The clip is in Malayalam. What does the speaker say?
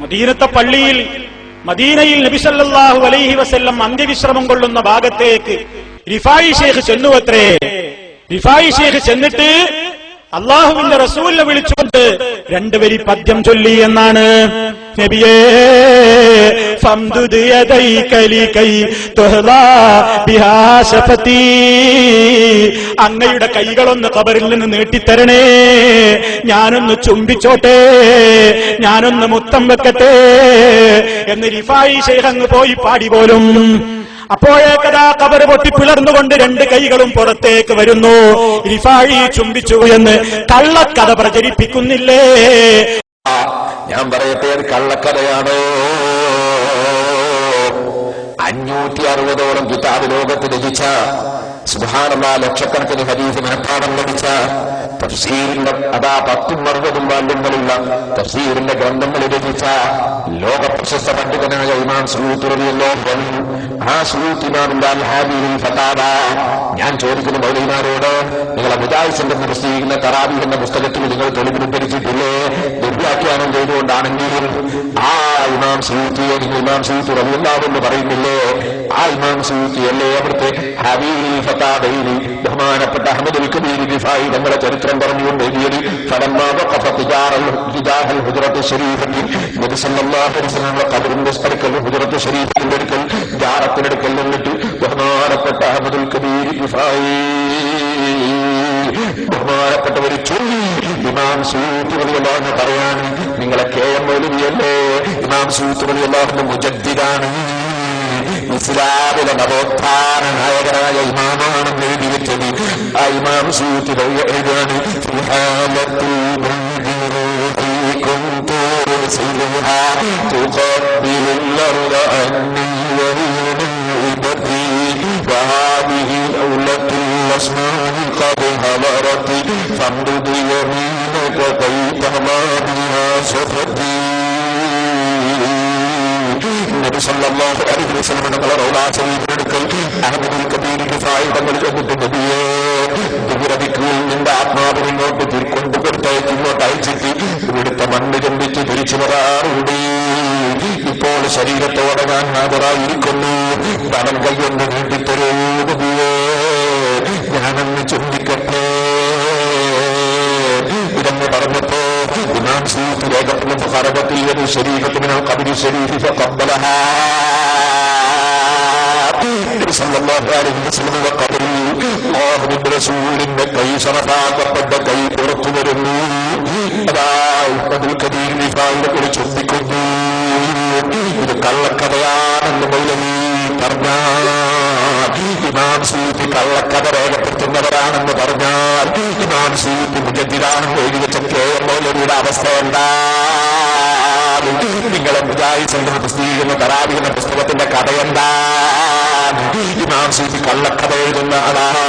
മദീനത്തെ പള്ളിയിൽ മദീനയിൽ നബി സല്ലല്ലാഹു അലൈഹി വസല്ലം അന്ത്യവിശ്രമം കൊള്ളുന്ന ഭാഗത്തേക്ക് റിഫായി ശൈഖ് ചെന്നുവത്രേ. റിഫായി ശൈഖ് ചെന്നിട്ട് അള്ളാഹുവിന്റെ റസൂലിനെ വിളിച്ചുകൊണ്ട് രണ്ടുവരി പദ്യം ചൊല്ലി എന്നാണ്. നബിയേ ഫംദുദ് യദൈക ലികൈ തുഹ്ലാ ബിഹാ ശഫതി, അങ്ങയുടെ കൈകളൊന്ന് ഖബറിൽ നിന്ന് നീട്ടിത്തരണേ, ഞാനൊന്ന് ചുംബിച്ചോട്ടെ, ഞാനൊന്ന് മുത്തം വെക്കട്ടെ എന്ന് റിഫായി ശൈഖ് അങ്ങ് പോയി പാടി പോലും. അപ്പോഴേക്കതാ ഖബർ പൊട്ടിപ്പിളർന്നുകൊണ്ട് രണ്ട് കൈകളും പുറത്തേക്ക് വരുന്നു. റിഫായി ചുംബിച്ചു എന്ന് കള്ളക്കഥ പ്രചരിപ്പിക്കുന്നില്ലേ? ഞാൻ പറയട്ടെ, കള്ളക്കഥയാണോ? 560ഓളം കിതാബ് ലോകത്ത് രചിച്ച, സുബ്ഹാനല്ലാഹ്, ലക്ഷക്കണക്കിന് ഹദീസ് മനഃപ്പാഠം ലഭിച്ച തഫ്സീറിന്റെ 10ഉം 60ഉം വാല്യങ്ങളുള്ള തഫ്സീറിന്റെ ഗ്രന്ഥങ്ങൾ രചിച്ച ലോക പ്രശസ്ത പണ്ഡിതനായ ഇമാം സുയൂത്തി റളിയല്ലാഹു അൻഹു, ആ സുയൂത്തി ഇമാമിന്റെ അൽ ഹാദിയിൽ ഫതാവ. ഞാൻ ചോദിക്കുന്ന മൗലവിമാരോട്, നിങ്ങളെ മുജാഹിദിന്റെ പ്രസിദ്ധീകരിക്കുന്ന തറാവീഹ് എന്ന പുസ്തകത്തിൽ നിങ്ങൾ തെളിവുദ്ധരിച്ചിട്ടില്ലേ? ദുർവ്യാഖ്യാനം ചെയ്തുകൊണ്ടാണെങ്കിലും ആ ഇമാം സുയൂത്തിയെ നിങ്ങൾ ഇമാം സുയൂത്തി റളിയല്ലാഹു എന്ന് പറയുന്നില്ലേ? ആ ഇമാം സുയൂത്തിയല്ലേ അവിടുത്തെ ഹാദിയിൽ ഫതാവയിൽ ബഹുമാനപ്പെട്ട അഹ്മദുൽ കബീർ റിഫായി തങ്ങളുടെ ചരിത്രം പറഞ്ഞുകൊണ്ട് എഴുതിയത്? ഫലമ്മാ വഖഫ തിജാഹൽ ഹുജ്റത്ത് ശരീഫത്തി, നബി സല്ലല്ലാഹു അലൈഹി വസല്ലം ഖബറിന്റെ അടുക്കൽ ഹുജ്റത്ത് ശരീഫിന്റെ അടുക്കൽ ജാറത്തിന്റെ അടുക്കൽ നിന്നിട്ട് ബഹുമാനപ്പെട്ട അഹ്മദുൽ കബീർ റിഫായി ബഹുമാനപ്പെട്ടവര് ചൊല്ലി, ഇമാം സുയൂത്തി റളിയല്ലാഹു അൻഹു പറയാണ്, നിങ്ങളെ കെ.എം. മൗലവിയല്ലേ? ഇമാം സുയൂത്തി റളിയല്ലാഹു അൻഹു മുജദ്ദിദാണ്, ഇസ്ലാമിലെ നവോത്ഥാന നായകനായ ഇമാമാണെന്ന് എഴുതി വെച്ചത്. ആ ഇമാം സുയൂത്തി എഴുതാണ്, നബി സല്ലല്ലാഹു അലൈഹി വസല്ലം തങ്ങളുടെ റൗള ശരീഫിനടുക്കൽ അഹ്മദുൽ കബീർ റിഫായി തങ്ങൾ ചെന്നിട്ട്, നബിയേ, ദുരഭിക്കുയിൽ നിന്റെ ആത്മാവിനെ ഇങ്ങോട്ട് ഇങ്ങോട്ട് അയച്ചിട്ട് ഇവിടുത്തെ മണ്ണ് ചുംബിച്ച് തിരിച്ചു വരാറുണ്ട്. ഇപ്പോൾ ശരീരത്തോടെ ഞാൻ ഹാജരായിരിക്കുന്നു, തലം കൈയൊന്ന് നീട്ടിത്തരൂ നബിയേ, ഞാനൊന്ന് ചുംബിക്കട്ടെ. ഇതെന്ന് പറഞ്ഞപ്പോ ഇമാം സുയൂത്തി രേഖപ്പെടുന്ന ഖറബത്തിൽ ശരീഫത്തിന് ഖബരി ശരീഫ് ഫഖബ്ബലഹാ. സല്ലല്ലാഹു അലൈഹി വസല്ലം ഖബറിൽ അല്ലാഹുവിന്റെ റസൂലിന്റെ കൈ ശറഫാക്കപ്പെട്ട കൈ പുറത്തു വരുന്നു. അതാ അബ്ദുൽ കബീർ റിഫായിയെ കുറിച്ച് ചിന്തിക്കുന്നു. ഇത് കള്ളക്കഥയാണെന്ന് മൗലവി പറഞ്ഞാൽ, ഇമാം സുയൂത്തി കള്ളക്കഥ രേഖപ്പെടുത്തുന്നവരാണെന്ന് പറഞ്ഞാൽ, ഇമാം സുയൂത്തി മുജദ്ദിദാണെന്ന് എഴുതി വെച്ച കെ.എം. മൗലവിയുടെ അവസ്ഥ എന്താ? നിങ്ങളെ മുജാഹിദ് പ്രസിദ്ധീകരിക്കുന്ന തറാവീഹ് എന്ന പുസ്തകത്തിന്റെ കഥ എന്താ? ഇമാം സുയൂത്തി കള്ളക്കഥ എഴുതുന്ന ആളാണ്.